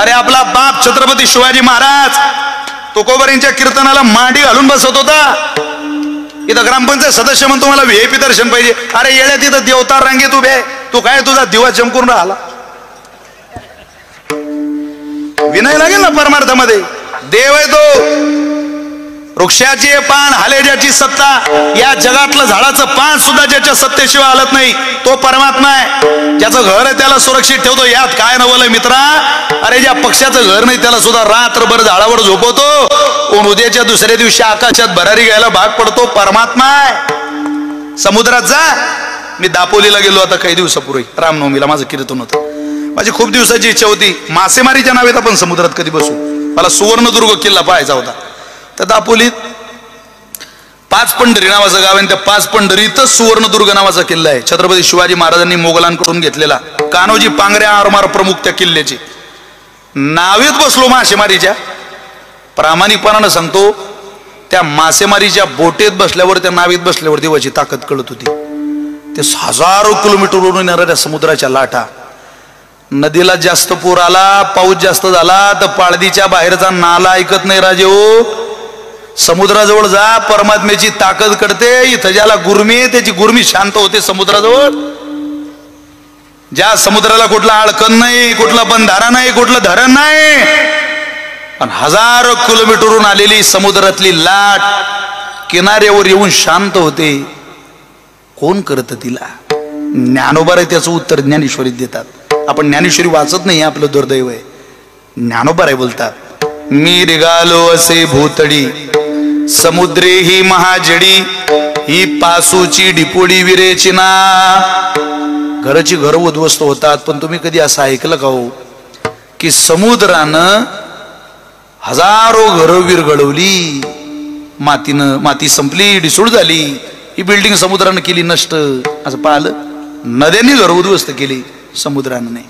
अरे आपला बाप छत्रपती शिवाजी महाराज तुकोबारींच्या कीर्तनाला मांडी घालून बसत होता. इथं ग्रामपंचायत सदस्य म्हणून तुम्हाला व्हीआयपी दर्शन पाहिजे. अरे येड्या तिथं देवतार रांगेत उभे, तू काय तुझा दिवा चमकून राहिला. विनय लागेल ना परमार्थामध्ये. देव आहे तो. वृक्षाची पान हाले ज्याची सत्ता, या जगातलं झाडाचं पान सुद्धा ज्याच्या सत्तेशिवाय हलत नाही तो परमात्मा आहे. ज्याचं घर आहे त्याला सुरक्षित ठेवतो. यात काय नवलंय मित्रा. अरे ज्या पक्षाचं घर नाही त्याला सुद्धा रात्रभर झाडावर झोपवतो, पण उद्याच्या दुसऱ्या दिवशी आकाशात भरारी घ्यायला भाग पडतो परमात्मा आहे. समुद्रात जा. मी दापोलीला गेलो आता काही दिवसापूर्वी रामनवमीला, माझं कीर्तन होतं. माझी खूप दिवसाची इच्छा होती मासेमारीच्या नावेत आपण समुद्रात कधी बसू. मला सुवर्णदुर्ग किल्ला पाहायचा होता. तर दापोलीत पाच पंढरी नावाचं गाव आहे. त्या पाच पंढरीतच सुवर्णदुर्ग नावाचा किल्ला आहे. छत्रपती शिवाजी महाराजांनी मोगलांकडून घेतलेला. कान्होजी पांगरे आरमार प्रमुख त्या किल्ल्याचे. नावेत बसलो मासेमारीच्या. प्रामाणिकपणानं सांगतो, त्या मासेमारीच्या बोटेत बसल्यावर, त्या नावेत बसल्यावर देवाची ताकद कळत होती. ते हजारो किलोमीटरवरून येणाऱ्या समुद्राच्या लाटा. नदीला जास्त पूर आला, पाऊस जास्त झाला तर पाळदीच्या बाहेरचा नाला ऐकत नाही राजे हो. समुद्राजवळ जा, परमात्म्याची ताकद कळते. इथं ज्याला गुरमी आहे त्याची गुरमी शांत होते समुद्राजवळ. ज्या समुद्राला कुठला अडकण नाही, कुठला बंधारा नाही, कुठलं धरण नाही, पण हजारो किलोमीटरवरून आलेली समुद्रातली लाट किनाऱ्यावर येऊन शांत होते. कोण करत तिला? ज्ञानोबा आहे त्याचं उत्तर ज्ञानेश्वरीत देतात. आपण ज्ञानेश्वरी वाचत नाही, आपलं दुर्दैव आहे. ज्ञानोबा आहे बोलतात, मी रिगालो असे भूतडी समुद्रे ही महाजडी, ही पासूची डिपोडी विरेची ना. घराची घर उद्ध्वस्त होतात, पण तुम्ही कधी असं ऐकलं का हो की समुद्रानं हजारो घरं विरघळवली. माती संपली, डिसूळ झाली. ही बिल्डिंग समुद्रानं केली नष्ट. असं पाहिलं. नद्यांनी घर उद्ध्वस्त केली, समुद्रानं नाही.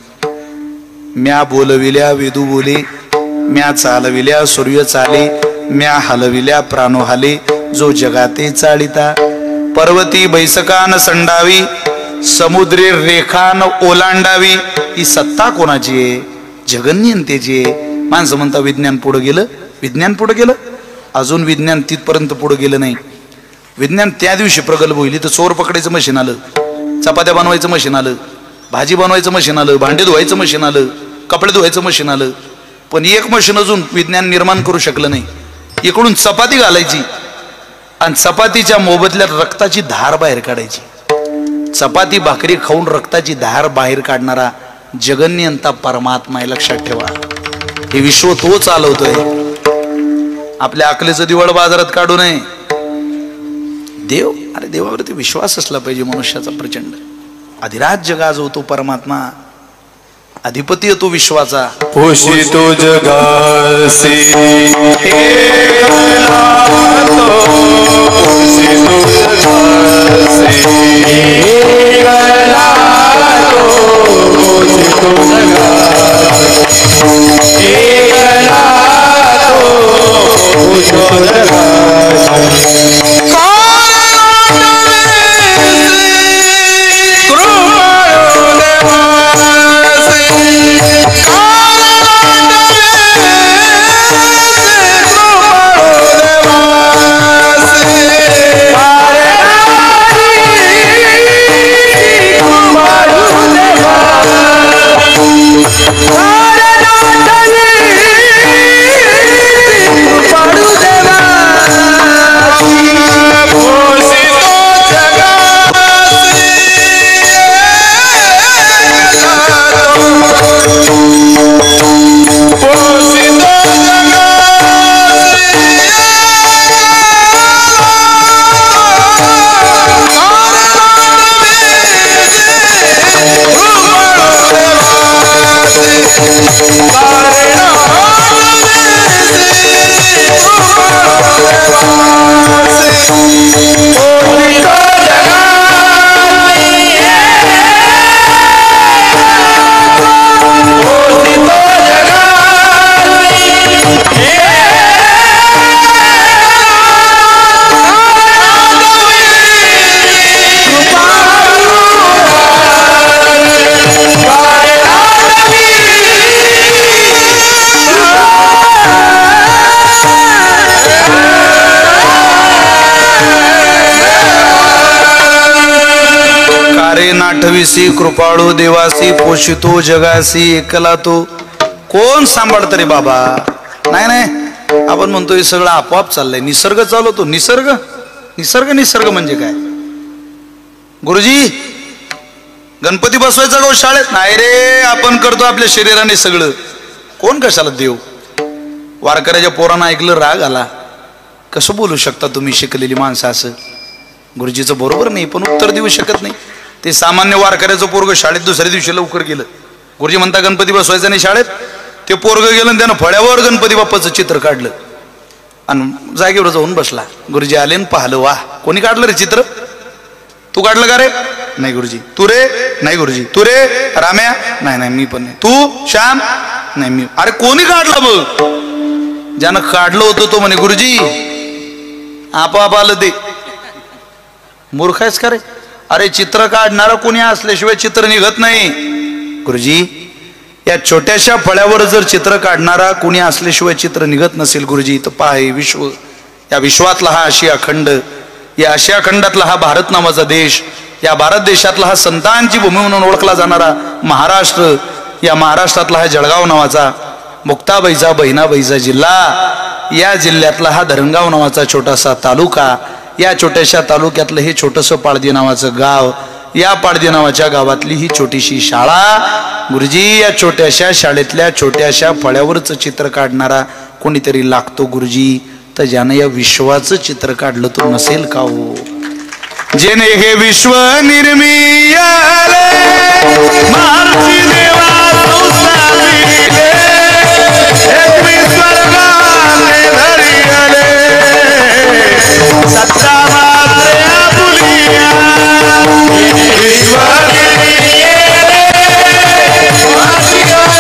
म्या बोलविल्या वेदू बोले, म्या चालविल्या सूर्य चाले, म्या हलविल्या प्राणो हाले, जो जगाते चालिता. पर्वती बैसकान संडावी, समुद्रे रेखान ओलांडावी. ही सत्ता कोणाची आहे? जगन्यंतेची आहे. माणसं म्हणता विज्ञान पुढे गेलं. विज्ञान पुढे गेलं? अजून विज्ञान तिथपर्यंत पुढे गेलं नाही. विज्ञान त्या दिवशी प्रगल्भ होईल तर चोर पकडायचं मशीन आलं, चपात्या बनवायचं मशीन आलं, भाजी बनवायचं मशीन आलं, भांडे धुवायचं मशीन आलं, कपडे धुवायचं मशीन आलं. पण एक मशीन अजून विज्ञान निर्माण करू शकलं नाही. इकडून चपाती घालायची आणि चपातीच्या मोबदल्यात रक्ताची धार बाहेर काढायची. चपाती भाकरी खाऊन रक्ताची धार बाहेर काढणारा जगन्यंता परमात्मा आहे, लक्षात ठेवा. हे विश्व तो चालवतोय. आपल्या अकलेचं दिवाळ बाजारात काढू नये. देव, अरे देवावरती विश्वास असला पाहिजे मनुष्याचा प्रचंड. अधिराज्य गाजवतो परमात्मा, अधिपती येतो विश्वाचा. पोषितो जगासी दानविसी कृपाळू देवासी पोषितो जगासी एकला तो कोण सांभाळत रे बाबा. नाही नाही, आपण म्हणतो हे सगळं आपोआप चाललंय, निसर्ग चालवतो. निसर्ग निसर्ग निसर्ग म्हणजे काय गुरुजी? गणपती बसवायचा गो शाळेत? नाही रे, आपण करतो आपल्या शरीराने सगळं. कोण कशाला देव? वारकऱ्याच्या पोरांना ऐकलं, राग आला. कसं बोलू शकता तुम्ही शिकलेली माणसं असं? गुरुजीचं बरोबर नाही, पण उत्तर देऊ शकत नाही. ते सामान्य वारकऱ्याचं पोरग शाळेत दुसऱ्या दिवशी लवकर गेलं. गुरुजी म्हणता गणपती बसवायचा नाही शाळेत. ते पोरग गेलं आणि त्यानं फळ्यावर गणपती बाप्पाचं चित्र काढलं आणि जागेवर जाऊन बसला. गुरुजी आले आणि पाहिलं, वा कोणी काढलं रे चित्र? तू काढलं का रे? नाही गुरुजी. तू रे? नाही गुरुजी. तू रे? राम्या? नाही नाही मी पण नाही. तू? श्याम? नाही मी. अरे कोणी काढलं मग? ज्यानं काढलं होतं तो म्हणे गुरुजी आपोआप आलं ते. मूर्ख आहेस का रे? अरे चित्र काढणारा कोणी असल्याशिवाय चित्र निघत नाही. गुरुजी या छोट्याशा फळ्यावर जर चित्र काढणारा कोणी असल्याशिवाय चित्र निघत नसेल गुरुजी, तर पहा हे विश्व, या विश्वातला हा आशिया खंड, या आशिया खंडातला हा भारत नावाचा देश, या भारत देशातला हा संतांची भूमी म्हणून ओळखला जाणारा महाराष्ट्र, या महाराष्ट्रातला हा जळगाव नावाचा मुक्ताबाईचा बहिणाबाईचा जिल्हा, या जिल्ह्यातला हा धरणगाव नावाचा छोटासा तालुका, या छोट्याशा तालुक्यातलं हे छोटंसं पाळदी नावाचं गाव, या पाळदी नावाच्या गावातली ही छोटीशी शाळा. गुरुजी या छोट्याशा शाळेतल्या छोट्याशा फळ्यावरच चित्र काढणारा कोणीतरी लागतो गुरुजी. तर ज्यानं या विश्वाचं चित्र काढलं तो नसेल का हो? जेने हे विश्व निर्मियाले मार्ची देवा तुसाविले एकवी स्वर्गाले धरियाले सत्ता मात्रे आपुलिया विश्व निर्मियाले मार्ची देवा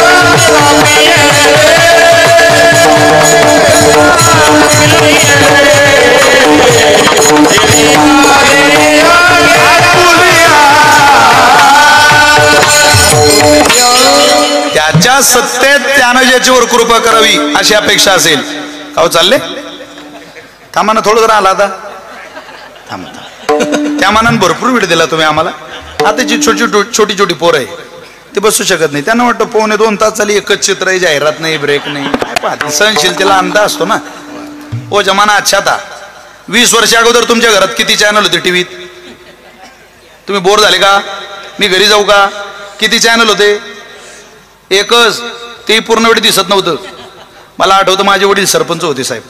त्याच्या सत्तेत त्यानं ज्याच्यावर कृपा करावी अशी अपेक्षा असेल. का चालले? थांबा ना थोडं जरा आला आता. थांबा. त्या मानानं भरपूर वेळ दिला तुम्ही आम्हाला. आता जी छोटी छोटी पोरं आहे ते बसू शकत नाही. त्यांना वाटतं 1.5-2 तास चाली एकच चित्र आहे, जाहिरात नाही, ब्रेक नाही. काय पाहते, सहनशीलतेला अंदाज असतो ना. ओ जमाना अच्छा था. 20 वर्षा अगोदर तुमच्या घरात किती चॅनल होते टीव्हीत? तुम्ही बोर झाले का? मी घरी जाऊ का? किती चॅनल होते? एकच. ते पूर्ण वेळ दिसत नव्हतं. मला आठवतं माझे वडील सरपंच होते साहेब.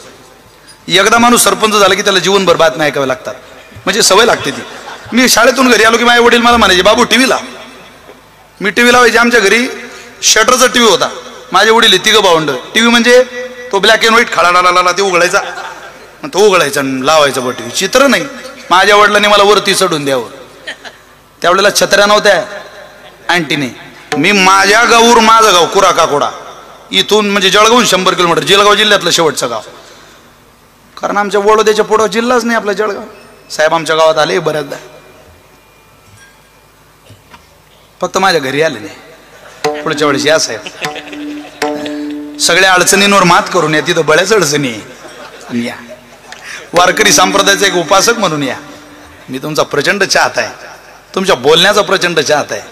एकदा माणूस सरपंच झाला की त्याला जीवनभर बातम्या ऐकाव्या लागतात, म्हणजे सवय लागते ती. मी शाळेतून घरी आलो की माझे वडील मला म्हणायचे बाबू टीव्ही लाव. मी टीव्ही लावायचे. आमच्या घरी शटरचा टीव्ही होता. माझे वडील 3 भावंड. टीव्ही म्हणजे तो ब्लॅक अँड व्हाईट खळाला ते उघडायचा, तो उघडायचा लावायचा बा टीव्ही. चित्र नाही. माझ्या वडिलांनी मला वरती चढून द्यावं. त्यावेळेला छत्र्या नव्हत्या अँटीने. मी माझ्या गावावर, माझं गाव कुरा काकोडा, इथून म्हणजे जळगावून 100 किलोमीटर, जळगाव जिल्ह्यातलं शेवटचं गाव. कारण आमच्या वडोद्याच्या पुढं जिल्हाच नाही आपला जळगाव. साहेब आमच्या गावात आले बऱ्याचदा, फक्त माझ्या घरी आले नाही. पुढच्या वेळेस या साहेब, सगळ्या अडचणींवर मात करून या. तिथं बऱ्याच अडचणी आहे. या वारकरी संप्रदायाचा एक उपासक म्हणून या. मी तुमचा प्रचंड चाहता आहे, तुमच्या बोलण्याचा प्रचंड चाहता आहे.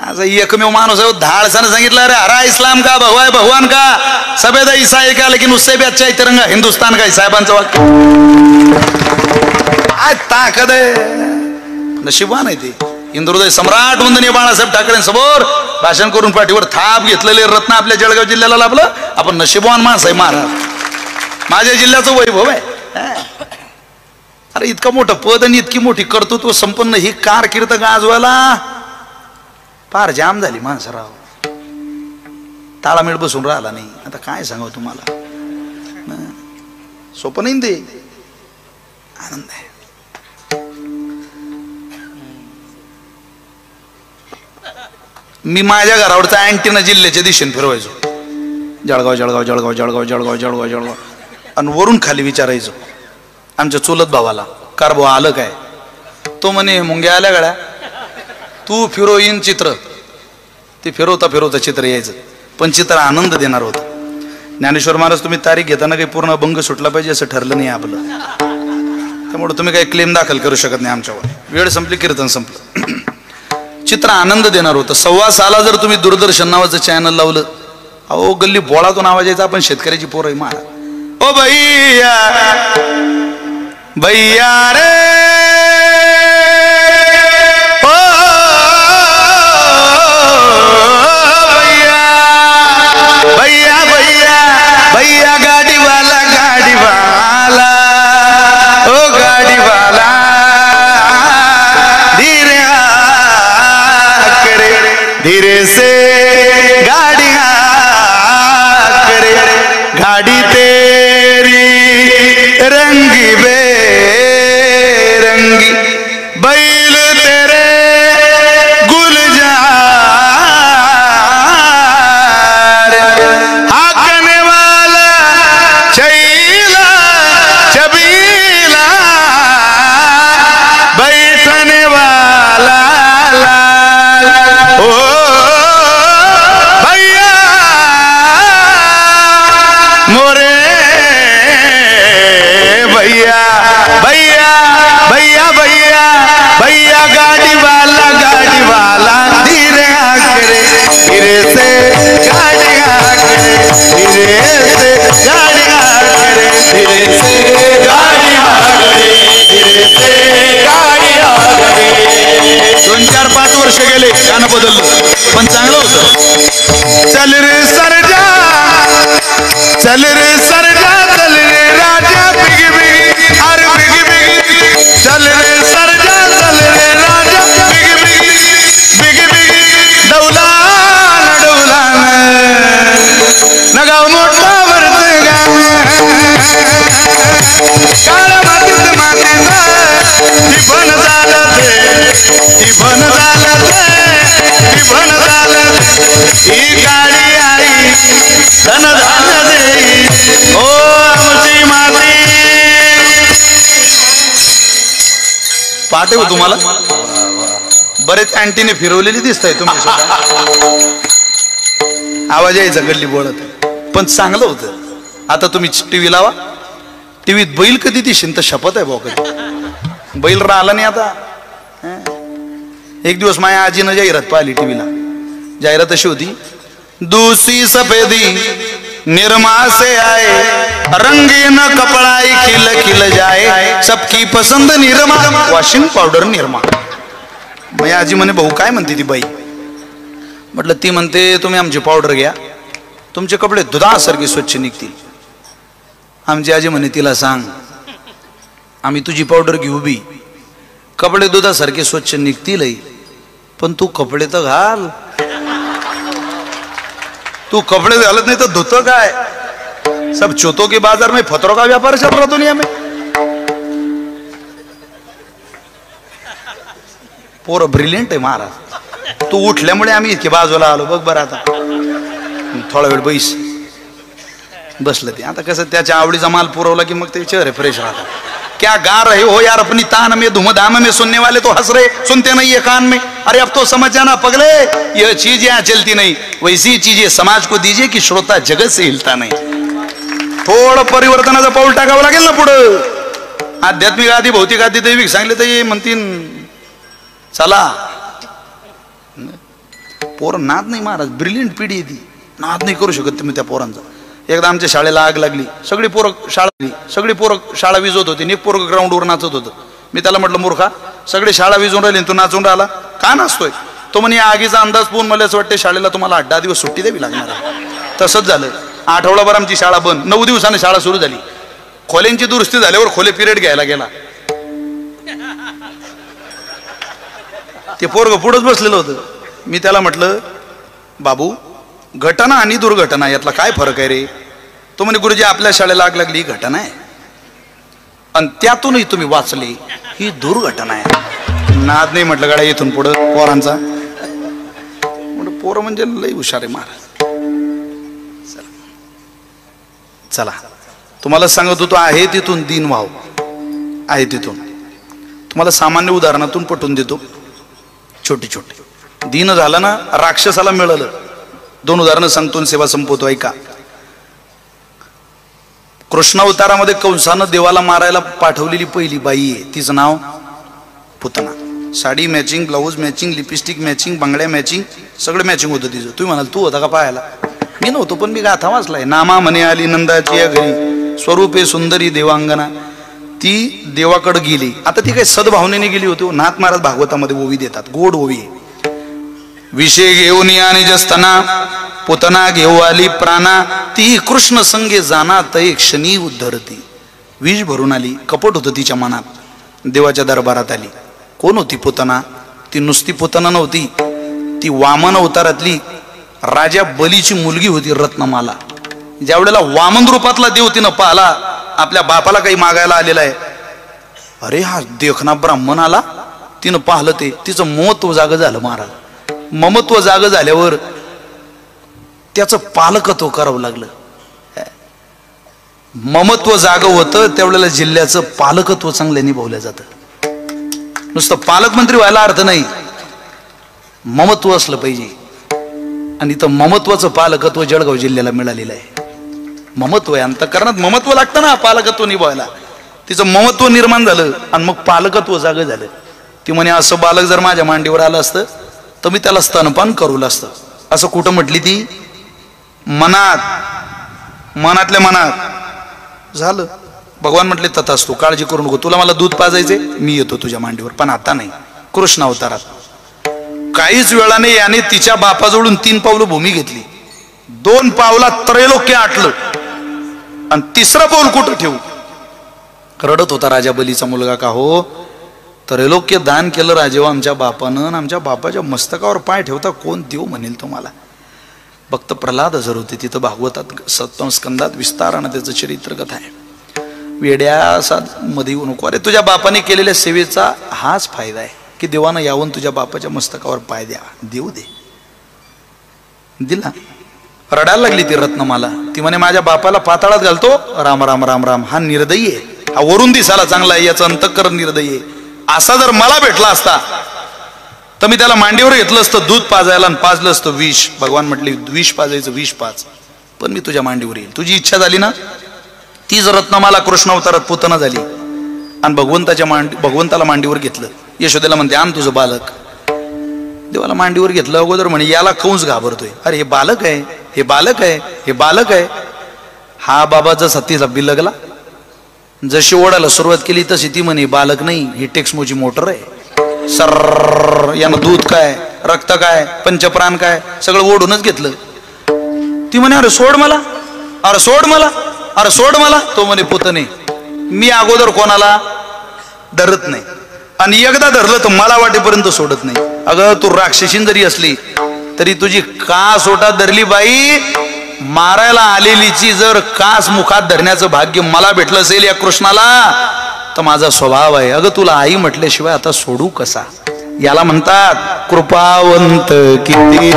आज एकमेव माणूस आहे 10 अडचण सांगितलं, अरे हरा इस्लाम का भगवान भगवान का सभेदा ईसा है का लेकिन उससे भी अच्छा है तिरंगा हिंदुस्तान का. साहेबांचं वाक्य आज ताकद आहे. नशिबान आहे ते. इंद्रहृदय सम्राट वंदनीय बाळासाहेब ठाकरेंसमोर भाषण करून पाठीवर थाप घेतलेले रत्न आपल्या जळगाव जिल्ह्याला लाभलं. आपण नशिबवान माणसं आहे महाराज. माझ्या जिल्ह्याचं वैभव आहे. अरे इतकं मोठं पद आणि इतकी मोठी कर्तृत्व संपन्न ही कारकीर्द गाजवायला फार जाम झाली माणसं राव. ताळामेळ बसून राहिला नाही. आता काय सांगावं तुम्हाला, सोपं नाही ते. आनंद आहे. मी माझ्या घरावरचा अँटीना जिल्ह्याच्या दिशेने फिरवायचो. जळगाव जळगाव जळगाव जळगाव जळगाव जळगाव जळगाव आणि वरून खाली विचारायचो आमच्या चुलत भावाला, कार भाऊ आलं काय? तो म्हणे मुंग्या आल्या गड्या, तू फिरो इन चित्र. ते फिरवता फिरवता चित्र यायचं, पण चित्र आनंद देणार होतं. ज्ञानेश्वर महाराज तुम्ही तारीख घेताना काही पूर्ण भंग सुटला पाहिजे असं ठरलं नाही आपलं. त्यामुळे तुम्ही काही क्लेम दाखल करू शकत नाही आमच्यावर. वेळ संपली, कीर्तन संपलं. चित्र आनंद देणार होतं. 1.25 साला जर तुम्ही दूरदर्शन नावाचं चॅनल लावलं, अहो गल्ली बोळातून आवाज यायचा, आपण शेतकऱ्याची पोर आहे महाराज. ओ भैया भैया रे, ओ भैया भैया भैया भैया, गाड़ी वाला ओ गाड़ी वाला, धीरे करे, धीरे से गाड़ी करे, गाड़ी तेरी रंगी बेरंगी, बैल तेरे गुलजार, हाकने वाला चैला चबीला, बैठने वाला लाल, ओ भैया मोरे भैया भैया भैया भैया भैया, गाड़ी वाला धीरे आकरे, धीरे से गाड़ी आकरे, धीरे से गाड़ी आकरे, धीरे से गाड़ी आकरे, धीरे से गाड़ी आकरे. 2-4-5 वर्ष गेले, गाणं बदललं पण चांगलं होतं. चल रे सरजा, चल रे सरजा, चल रे राजा, बिगी बिगी, अरे बिगी बिगी, चल रे सरजा, चल रे राजा, बिगी बिगी, बिगी बिगी, डौलान डौलान, नगाव मोठा वरत गाव, काळा मातीत मातीत, टिपण झालं ते, टिपण झालं ते, टिपण झालं ते, ही गाडी आई धन झालं देई, ओ आमची माती. पाठव तुम्हाला बरेच अँटीने फिरवलेली दिसत आहे तुम्ही सुद्धा. आवाज यायचा गल्ली बोळत, पण चांगलं होतं. आता तुम्ही टीव्ही लावा, टीव्हीत बैल कधी दिसेल तर शपथ आहे भाऊ, कधी बैल राहिला नाही. आता एक दिवस माझ्या आजीनं जाहिरात पाहिली टीव्हीला. जाहिरात अशी होती, दूसरी सफेदी निरमा से आए, रंगीन कपड़ाई खिल खिल जाए, सबकी पसंद निरमा, वॉशिंग पावडर निरमा. माझी आजी म्हणे, भाऊ काय म्हणते ती बाई? म्हटलं ती म्हणते, तुम्ही आमची पावडर घ्या, तुमचे कपडे दुधासारखे स्वच्छ निघतील. आमची आजी म्हणे, तिला सांग आम्ही तुझी पावडर घेऊ बी, कपडे दुधासारखे स्वच्छ निघतील, पण तू कपडे तर घाल. तू कपड़े घालत नहीं तो धोतो काय? सब चोतों के बाजार में फतरों का व्यापार चल रहा दुनिया में. पोरं ब्रिलियंट आहे महाराज. तू उठल्यामुळे आम्ही इतके बाजूला आलो बघ. बरं आता थोडा वेळ बैस, बसलं ते. आता कसं त्याच्या आवडीचा माल पुरवला की मग ते चेहरे फ्रेश राहतात. क्या गा रहे हो यार अपनी तान में, धूमधाम में, सुनने वाले तो हंस रहे, सुनते नहीं है कान में. अरे अब तो समझ जाना पगले, यह चीज यहाँ चलती नहीं, वैसी चीजें समाज को दीजिए की श्रोता जगत से हिलता नहीं. थोडं परिवर्तनाचं पाऊल टाकावं लागेल ना पुढं. आध्यात्मिक आधी भौतिक आधी दैविक सांगले तर म्हणतील चला. पोर नाद नाही महाराज, ब्रिलियंट पिढी ती, नाद नाही करू शकत तुम्ही त्या पोरांचा. एकदा आमच्या शाळेला आग लागली, सगळी पोरं शाळा विजवत होती, एक पोरग ग्राउंडवर नाचत होतं. मी त्याला म्हटलं, मूर्खा सगळी शाळा विजवून राहिली, तू नाचून राहिला का नाचतोय? तो म्हणे, आगीचा अंदाज पाहून मला असं वाटतं शाळेला तुम्हाला 8-10 दिवस सुट्टी द्यावी लागणार आहे. तसंच झालं. आठवडाभर आमची शाळा बंद, 9 दिवसाने शाळा सुरू झाली. खोल्यांची दुरुस्ती झाल्यावर खोले पिरियड घ्यायला गेला. ते पोरग पुढंच बसलेलं होतं. मी त्याला म्हटलं, बाबू घटना आणि दुर्घटना यातला काय फरक आहे रे? तो म्हणे, गुरुजी आपल्या शाळेला आग लागली, घटना आहे, आणि त्यातूनही तुम्ही वाचले, ही दुर्घटना आहे. नाद नाही म्हटलं गाड्या इथून पुढं पोरांचा. म्हटलं पोरं म्हणजे लई हुशार आहे महाराज. चला तुम्हाला सांगत होतो, आहे तिथून दिन व्हाव, आहे तिथून. तुम्हाला सामान्य उदाहरणातून पटवून देतो. छोटी छोटी दिन झालं ना, राक्षसाला मिळालं. 2 उदाहरणं सांगतो, सेवा संपवतो, ऐका. कृष्णावतारामध्ये कंसानं देवाला मारायला पाठवलेली पहिली बाई आहे, तिचं नाव Putana. Sari matching, blouse matching, lipstick matching, बांगड्या मॅचिंग, सगळं मॅचिंग होतं तिचं. तुम्ही म्हणाल तू होता का पाहायला? मी नव्हतो, पण मी गाथा वाचलाय. नामा म्हणे आली नंदाची या घरी, स्वरूपे सुंदरी देवांगना. ती देवाकडे गेली. आता ती काही सद्भावनेने गेली होती. नाथ महाराज भागवतामध्ये ओवी देतात, गोड ओवी. विषय घेऊन आणि जस्तना पुतना घेऊ आली प्राणा, ती कृष्ण संगे जाना तै क्षणी उद्धरती. विष भरून आली, कपट होतं तिच्या मनात. देवाच्या दरबारात आली. कोण होती पुतना? ती नुसती पुतना नव्हती, ती वामन अवतारातली राजा बलीची मुलगी होती रत्नमाला. ज्या वेळेला वामन रूपातला देव तिनं पाहला, आपल्या बापाला काही मागायला आलेला आहे, अरे हा देखना ब्राह्मण आला. तिनं पाहिलं ते, तिचं ममत्व जाग झालं. महाराज ममत्व जाग झाल्यावर त्याचं पालकत्व करावं लागलं. ममत्व जाग होतं त्यावेळेला जिल्ह्याचं पालकत्व चांगलं निभावलं जातं. नुसतं पालकमंत्री व्हायला अर्थ नाही, ममत्व असलं पाहिजे. आणि इथं ममत्वाचं पालकत्व जळगाव जिल्ह्याला मिळालेलं आहे. ममत्व आहे, अंतःकरणात ममत्व लागतं ना पालकत्व निभावायला. तिचं ममत्व निर्माण झालं आणि मग पालकत्व जाग झालं. ती म्हणे असं बालक जर माझ्या मांडीवर आलं असतं तर मी त्याला स्तनपान करू असतं. असं कुठं म्हटली ती? मनात, मनातल्या मनात झालं. भगवान म्हटले तथास्तु, काळजी करू नको. तुला मला दूध पाजायचे, मी येतो तुझ्या मांडीवर, पण आता नाही. कृष्ण अवतारात काहीच वेळाने याने तिच्या बापाजवळून 3 पावलं भूमी घेतली. 2 पावलात त्रैलोक्य आटलं आणि 3रं पाऊल कुठं ठेवू? रडत होता राजा बलीचा मुलगा. का हो, त्रैलोक्य दान केलं राजेव आमच्या बापानं, आमच्या बापाच्या मस्तकावर पाय ठेवता कोण देव म्हणेल तुम्हाला? भक्त प्रल्हाद हजर होते तिथं. भागवतात 7व स्कंदात विस्तारानं त्याचं चरित्र कथा आहे. वेड्या असा मध्ये येऊ नको. अरे तुझ्या बापाने केलेल्या सेवेचा हाच फायदा आहे की देवानं यावून तुझ्या बापाच्या मस्तकावर पाय द्या. देऊ दे. दिला. रडायला लागली ती रत्नमाला. ती म्हणे माझ्या बापाला पाताळात घालतो. राम राम राम राम. हा निर्दयी आहे, हा वरून दिसायला चांगला आहे, याचं अंतःकरण निर्दयी आहे. असा जर मला भेटला असता तर मी त्याला मांडीवर घेतलं असतं दूध पाजायला आणि पाजलं असतं विष. भगवान म्हटले विष पाजायचं, विष पाज, पण मी तुझ्या मांडीवर येईल. तुझी इच्छा झाली ना? तीच रत्नमाला कृष्ण अवतारात पुतना झाली आणि भगवंताला मांडीवर घेतलं. यशोदेला म्हणते आण तुझं बालक. देवाला मांडीवर घेतलं. अगोदर म्हणे याला कंस घाबरतोय. अरे हे बालक आहे, हे बालक आहे, हे बालक आहे. हा बाबा जसा तिला बिलगला, जशी ओढायला सुरुवात केली तशी ती म्हणे बालक नाही, ही टेक्समोची मोटर आहे. सर यानं दूध काय, रक्त काय, पंचप्राण काय, सगळं ओढूनच घेतलं. ती म्हणे अरे सोड मला, अरे सोड मला, अरे सोड मला. तो म्हणे पुतणे मी अगोदर कोणाला धरत नाही आणि एकदा धरलं तर मला वाटेपर्यंत सोडत नाही. अगं तू राक्षसीन जरी असली तरी तुझी कास ओटात धरली बाई. मारायला आलेलीची जर कास मुखात धरण्याचं भाग्य मला भेटलं असेल या कृष्णाला तर माझा स्वभाव आहे. अगं तुला आई म्हटल्याशिवाय आता सोडू कसा? याला म्हणतात कृपावंत किती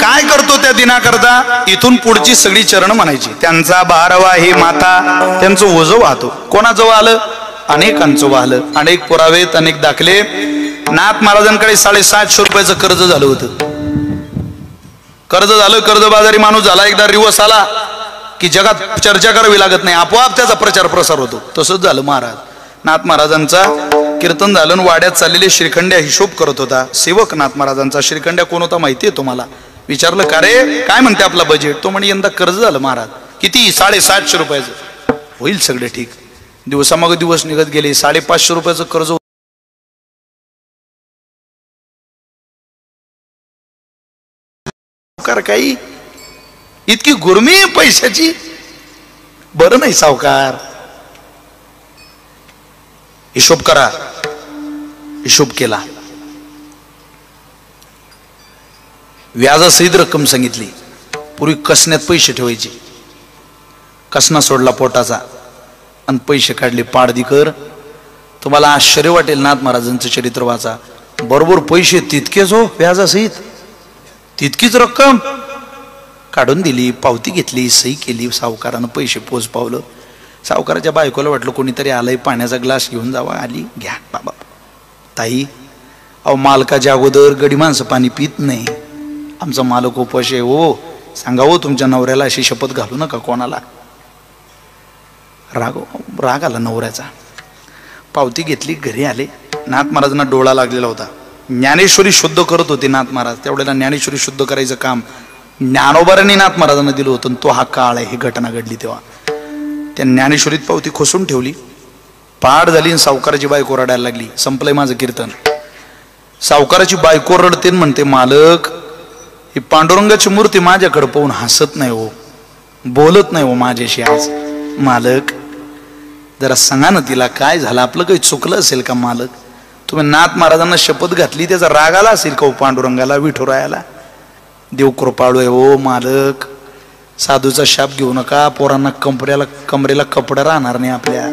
काय करतो त्या दिनाकरता? इथून पुढची सगळी चरण म्हणायची. त्यांचा बारवा ही माता, त्यांचं ओझं वाहतो. कोणाचं वाहलं? अनेकांचं वाहलं. अनेक पुरावेत, अनेक दाखले. नाथ महाराजांकडे 750 रुपयाचं कर्ज झालं होतं. कर्ज झालं, कर्जबाजारी माणूस झाला. एकदा रिवर्स आला की जगात चर्चा करावी लागत नाही, आपोआप त्याचा प्रचार प्रसार होतो. तसंच झालं महाराज. नाथ महाराजांचा कीर्तन झालं, वाड्यात चाललेले श्रीखंड्या हिशोब करत होता. सेवक नाथ महाराजांचा श्रीखंड्या कोण होता माहितीये तुम्हाला? विचारलं का रे काय म्हणते आपला बजेट? तो म्हणे यंदा कर्ज झालं महाराज. किती? 750 रुपयाचं. होईल सगळे ठीक. दिवसामाग दिवस निघत गेले. 550 रुपयाचं कर्ज. काही इतकी गुरमी पैशाची? बरं नाही सावकार, हिशोब करा. हिशोब केला. व्याजासहित रक्कम सांगितली. पूर्वी कसण्यात पैसे ठेवायचे. कसना सोडला पोटाचा आणि पैसे काढले. पाडदीकर तुम्हाला आश्चर्य वाटेल, नाथ महाराजांचं चरित्र वाचा. बरोबर पैसे तितकेच हो, व्याजासहित तितकीच रक्कम काढून दिली. पावती घेतली, सही केली. सावकारानं पैसे पोच पावलं. सावकाराच्या बायकोला वाटलं कोणीतरी आलंय, पाण्याचा ग्लास घेऊन जावा. आली, घ्या बाबा. ताई, अहो मालकाच्या अगोदर गडी माणसं पाणी पित नाही. आमचा मालक उपाशी आहे हो, सांगा हो तुमच्या नवऱ्याला अशी शपथ घालू नका कोणाला. राग आला नवऱ्याचा. पावती घेतली, घरी आले. नाथ महाराजांना डोळा लागलेला होता. ज्ञानेश्वरी शुद्ध करत होते नाथ महाराज. त्यावेळेला ज्ञानेश्वरी शुद्ध करायचं काम ज्ञानोबारांनी नाथ महाराजांना दिलं होतं. तो हा काळ आहे, ही घटना घडली तेव्हा. त्या ज्ञानेश्वरीत पावती खोसून ठेवली. पाठ झाली आणि सावकाराची बायको रडायला लागली. संपलंय माझं कीर्तन. सावकाराची बायको रडते म्हणते, मालक ही पांडुरंगाची मूर्ती माझ्याकडे पाहून हसत नाही हो, बोलत नाही हो माझ्याशी आज. मालक जरा सांगा ना तिला काय झालं, आपलं काही चुकलं असेल का मालक? तुम्ही नाथ महाराजांना शपथ घातली, त्याचा राग आला असेल का हो पांडुरंगाला, विठुरायाला? देव कृपाळू आहे हो मालक, साधूचा शाप घेऊ नका. पोरांना कमरेला कपडा राहणार नाही आपल्या.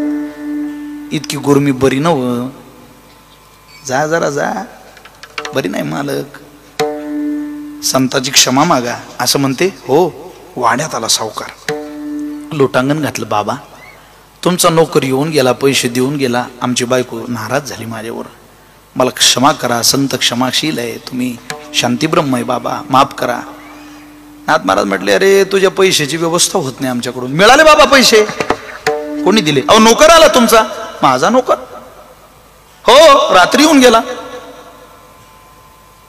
इतकी गुरमी बरी नव, जा जरा जा, बरी नाही मालक. संताची क्षमा मागा असं म्हणते. हो, वाड्यात आला सावकार. लोटांगण घातलं. बाबा तुमचा नोकर येऊन गेला, पैसे देऊन गेला, आमची बायको नाराज झाली माझ्यावर, मला क्षमा करा. संत क्षमाशील आहे, तुम्ही शांतीब्रह्म आहे बाबा, माफ करा. नाथ महाराज म्हटले, अरे तुझ्या पैशाची व्यवस्था होत नाही आमच्याकडून. मिळाले बाबा पैसे. कोणी दिले? अहो नोकर आला तुमचा. माझा नोकर? हो, रात्री येऊन गेला.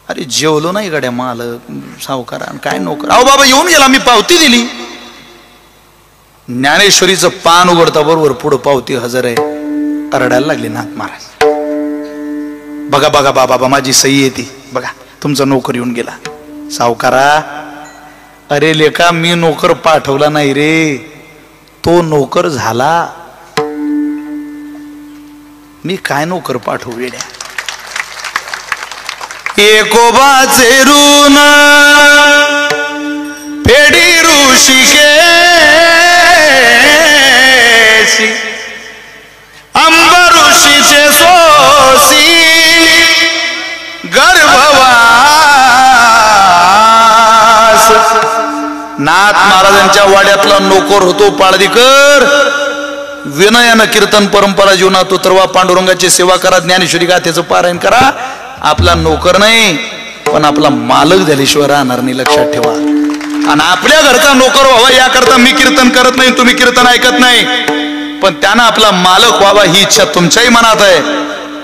अरे जेवलो नाही गड्या मालक. सावकारा काय नोकर? अहो बाबा येऊन गेला, मी पावती दिली. ज्ञानेश्वरीचं पान उघडता बरोबर पुढं पावती हजर आहे. रडायला लागले नाथ महाराज. बघा बघा बाबा, माझी सही येते बघा, तुमचा नोकर येऊन गेला. सावकारा, अरे लेका मी नोकर पाठवला नाही रे, तो नोकर झाला. मी काय नोकर पाठवू वेड्या? एकोबाचे ऋण फेडी ऋषिकेशी, अंब ऋषीचे सोसी गर्भवास. नाथ महाराजांच्या वाड्यातला नोकर होतो पाळदीकर. विनयानं कीर्तन परंपरा जीवनात उतरवा, पांडुरंगाची सेवा करा, ज्ञानेश्वरी गाथेचं पारायण करा. आपला नोकर नाही पण आपला मालक झाल्याशिवाय राहणार नाही, लक्षात ठेवा. आणि आपल्या घरचा नोकर व्हावा याकरता मी कीर्तन करत नाही, तुम्ही कीर्तन ऐकत नाही, पण त्यानं आपला मालक व्हावा ही इच्छा तुमच्याही मनात आहे,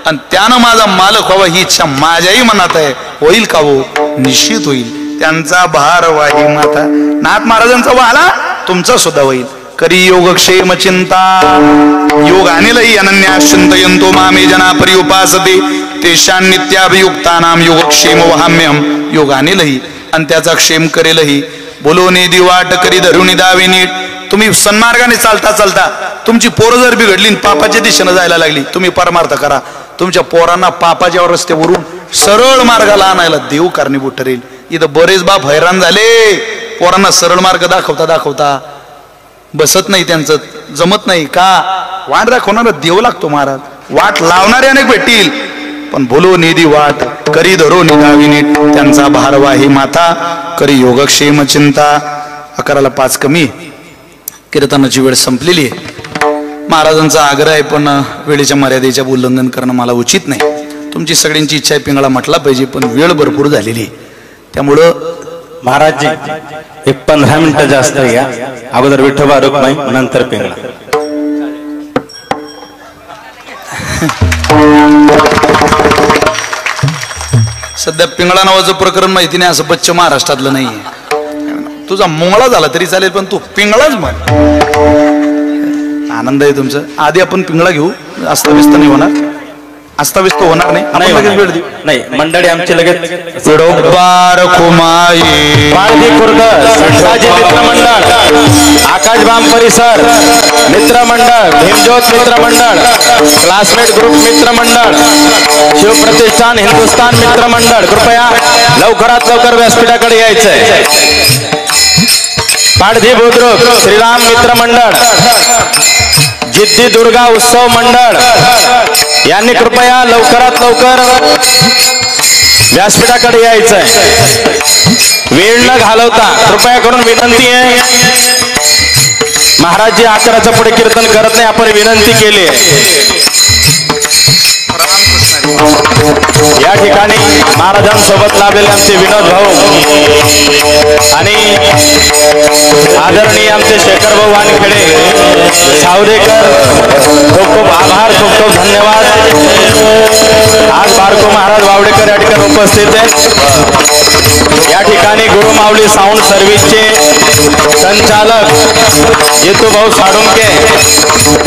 आणि त्यानं माझा मालक व्हावा ही इच्छा माझ्याही मनात आहे. होईल का हो? निश्चित होईल. त्यांचा भार वाही माता. नाथ महाराजांचा वाला तुमचा सुद्धा होईल. करी योगक्षेम चिंता योग आणिलही अनन्या चिंतयंतो मामे जना परिउपासते तेषां नित्याभियुक्तानाम योगक्षेम वहाम्यहम. योग आणिलही आणि त्याचा क्षेम करेलही. बोलो नेदी वाट करी धरुणी दावे नीट. तुम्ही सन्मार्गाने चालता चालता तुमची पोरं जर बिघडली, पापाच्या दिशेने जायला लागली, तुम्ही परमार्थ करा. तुमच्या पोरांना पापाच्या रस्त्यावरून सरळ मार्गाला आणायला देव कारणीभूत ठरेल. इथं बरेच बाप हैराण झाले. पोरांना सरळ मार्ग दाखवता दाखवता बसत नाही, त्यांचं जमत नाही. का? वाट दाखवणारा देव लागतो महाराज. वाट लावणारे अनेक भेटतील, पण बोलो निधी वाट करी धरो निधावी नीट. त्यांचा भारवाही माता करी योगक्षेम चिंता. 11:05 कमी. कीर्तनाची वेळ संपलेली आहे. महाराजांचा आग्रह आहे, पण वेळेच्या मर्यादेच्या उल्लंघन करणं मला उचित नाही. तुमची सगळ्यांची इच्छा आहे पिंगळा म्हटला पाहिजे, पण वेळ भरपूर झालेली आहे. त्यामुळं महाराज जी एक 15 मिनिटं जास्त घ्या. अगोदर विठोबा रुक्माई, नंतर पिंगळा. सध्या पिंगळा नावाचं प्रकरण माहिती नाही असं पश्चिम महाराष्ट्रातलं नाहीये. तुझा मोंगळा झाला तरी चालेल, पण तू पिंगळाच म्हण. आनंद आहे तुमचं. आधी आपण पिंगळा घेऊ, अस्ताव्यस्त नाही होणार. अस्ताव्यस्त होणार नाही. नाही मंडळी आमची लगेच. विडोबार खुमाई पाळदी खुर्द संताजी मित्र मंडळ, आकाश बाम परिसर मित्र मंडळ, भीमज्योत मित्र मंडळ, क्लासमेट ग्रुप मित्र मंडळ, शिवप्रतिष्ठान हिंदुस्थान मित्र मंडळ, कृपया लवकरात लवकर व्यासपीठाकडे यायचंय. पाडधी बुद्रुक श्रीराम मित्र मंडळ, जिद्दी दुर्गा उत्सव मंडळ यांनी कृपया लवकरात लवकर व्यासपीठाकडे यायचंय. वेळ न घालवता कृपया करून विनंती आहे. महाराज जी अकराच्या पुढे कीर्तन करत नाही, आपण विनंती केली या ठिकाणी महाराजांसोबत लाभलेले आमचे विनोद भाऊ आणि आदरणीय आमचे शेखर भाऊ वानखेडे सावदेकर, खूप खूप आभार, खूप खूप धन्यवाद. आज बारको महाराज वावडेकर या ठिकाणी उपस्थित आहेत. या ठिकाणी गुरुमाऊली साऊंड सर्व्हिसचे संचालक येतू भाऊ साडुंके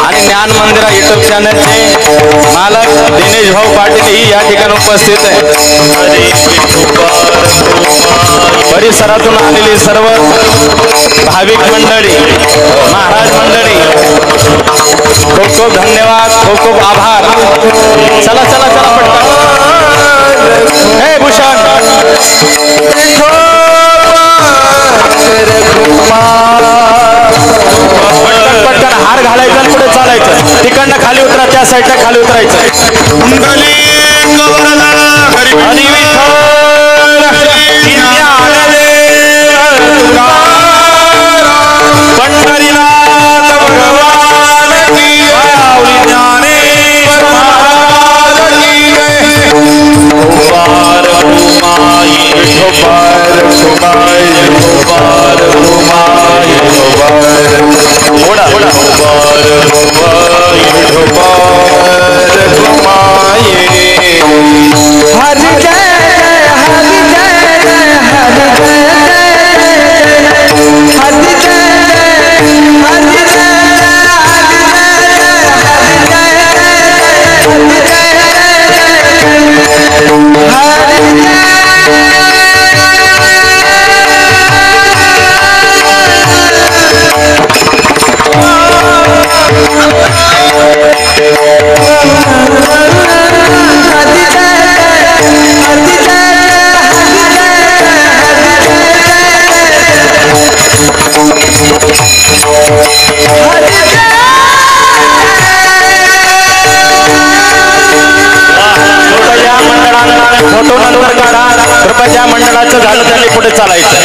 आणि ज्ञान मंदिरा युट्यूब चॅनलचे मालक दिनेश भाऊ पाटील ही या ठिकाणी उपस्थित आहे. परिसरातून आलेली सर्व भाविक मंडळी, महाराज मंडळी, खूप खूप धन्यवाद, खूप खूप आभार. चला चला चला पटकन. हे भूषण पटकन हार घालायचा आणि पुढे चालायचं. तिकडनं खाली उतरा, त्या साईडला खाली उतरायचं. आणि पंढरीनाथ भगवान की ज्ञानेश्वर महाराज की जय. बार घुमाई बार घुमाई बार घुमाई बार थोडा थोडा बार घुमाई बार घुमाई. हर जय हर जय हर जय हर जय हर फोटो नंतर काढा. कृपया मंडळाचं झालं त्यांनी पुढे चालायचं.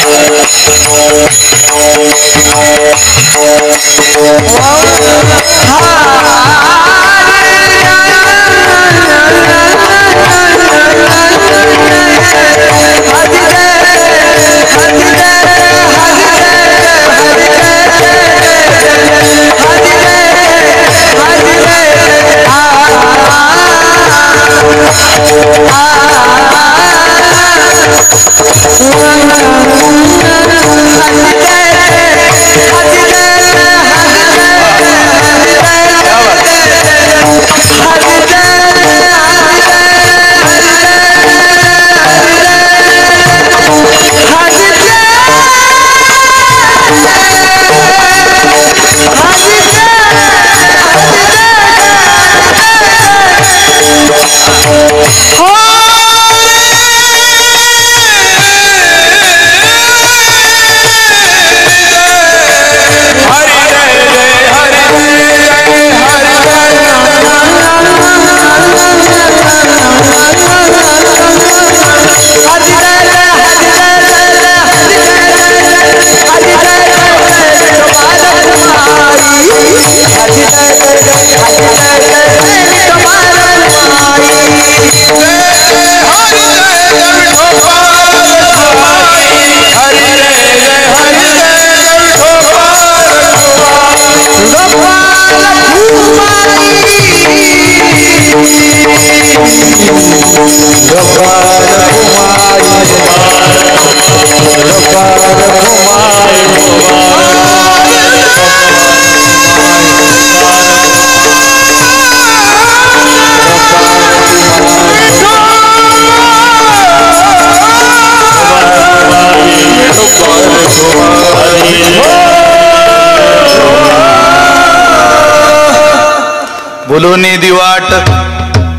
बोलोनी दिवाट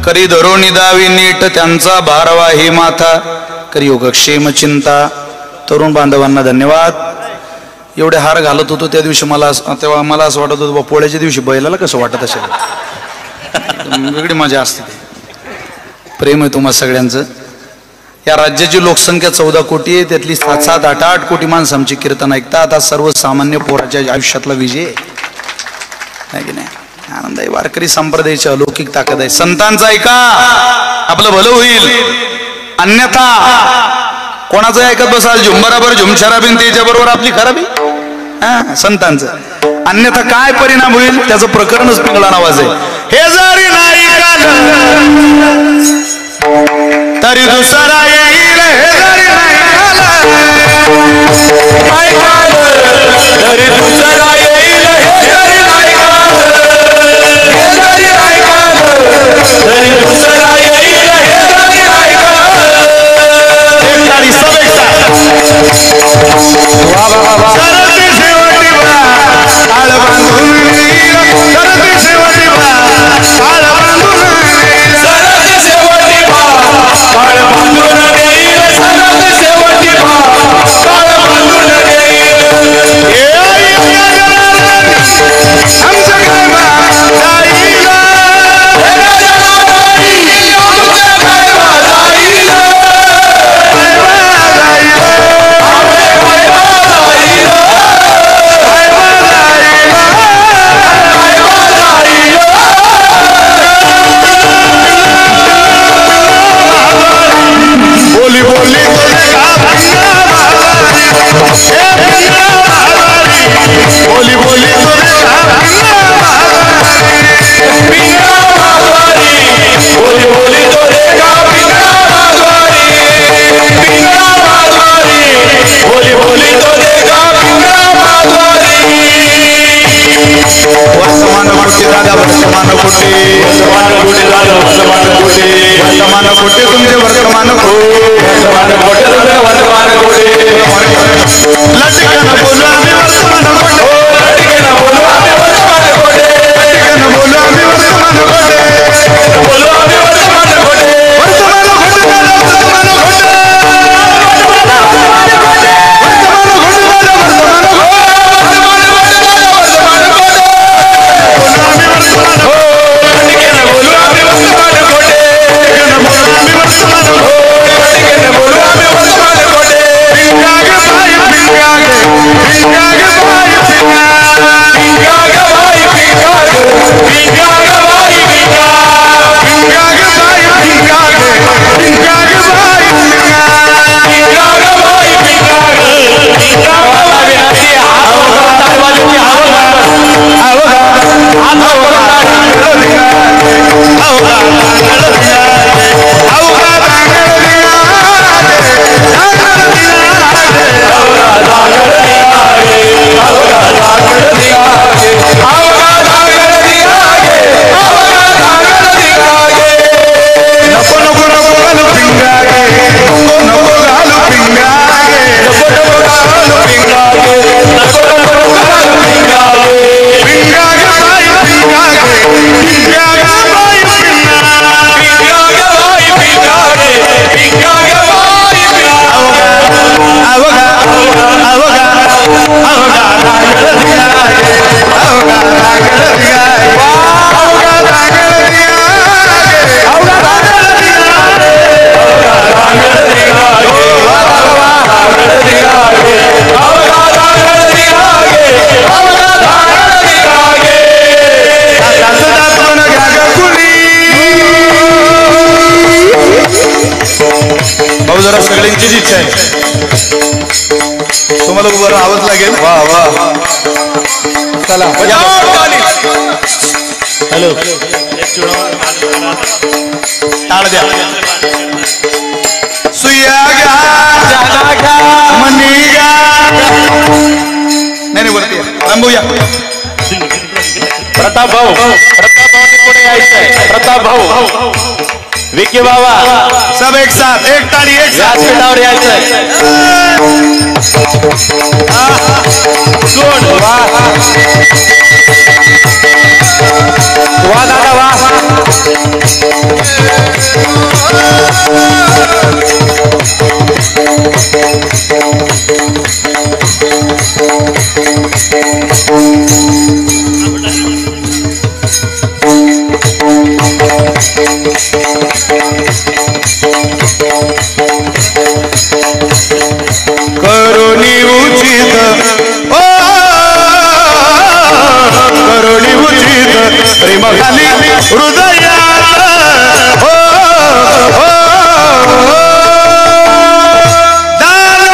करी धरोनी दावी नीट त्यांचा भारवाही माथा करी योगक्षेम चिंता. तरुण बांधवांना धन्यवाद. एवढे हार घालत होतो त्या दिवशी तेव्हा मला असं वाटत होतं पोळ्याच्या दिवशी बैलाला कसं वाटत असेल. वेगळी मजा असते. प्रेम आहे तुम्हा सगळ्यांचं. या राज्याची लोकसंख्या 14 कोटी आहे, त्यातली 7-7, 8-8 कोटी माणसं आमची कीर्तन ऐकतात. हा सर्वसामान्य पोराच्या आयुष्यातला विजय आहे की नाही? आनंद आहे. वारकरी संप्रदायाची अलौकिक ताकद आहे. संतांचा ऐका, आपलं भलं होईल. अन्यथा कोणाचं ऐकत बसाल? झुंबराबर झुमशराबीन त्याच्या बरोबर आपली खराबी. संतांचं. अन्यथा काय परिणाम होईल त्याचं प्रकरणच पिंगळा नावाचं आहे. हे जरी नाही तरी दुसरा येईल. हे जरी नाही तरी दुसरा येईल. हे जरी नाही तरी दुसरा येईल. हे जरी नाही भाऊ जरा सगळ्यांचीच इच्छा आहे. तुम्हाला उभं राहावंच लागेल. वा वा चला. हॅलो टाळ द्या. सुया घ्या मनी घ्या. नाही वरती थांबूया. प्रताप भाऊ पुढे यायचंय. प्रताप भाऊ विकी बाबा सब एक साथ एक ताली एक साथ व्यासपीठावर यायचंय. वा दादा वा. प्रेम खाली हृदयात हो हो दान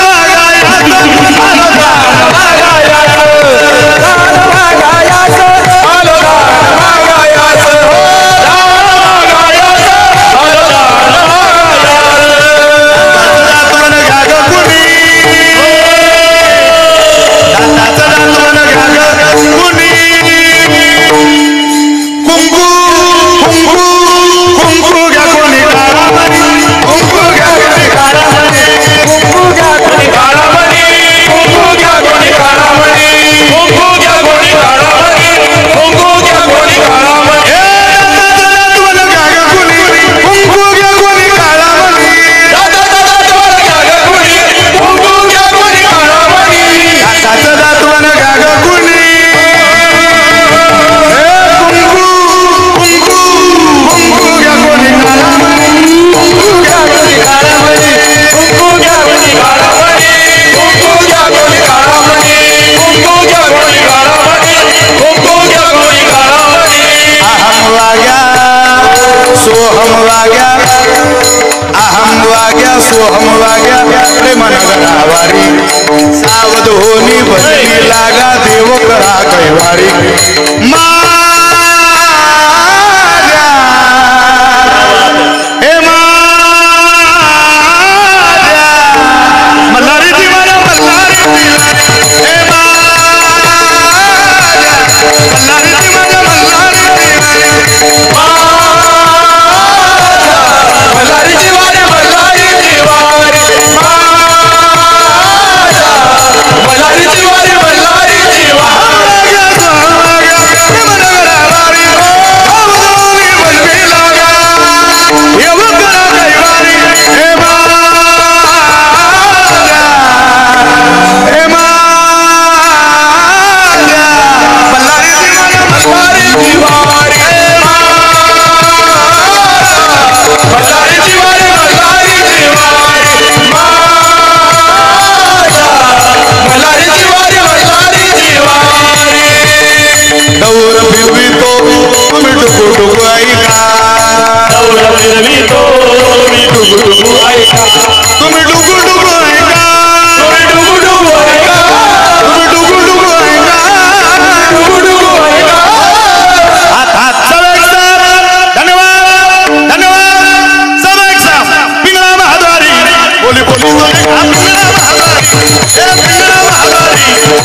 सोहम वाग्या प्रेमनगरावारी सावध होनी भजनी लागा देव करा कैवारी माझ्या हे माझ्या मल्हारी दिवाला मल्हारी हे माझ्या मल्हारी दिवाला मल्हारी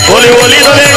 बोली बोली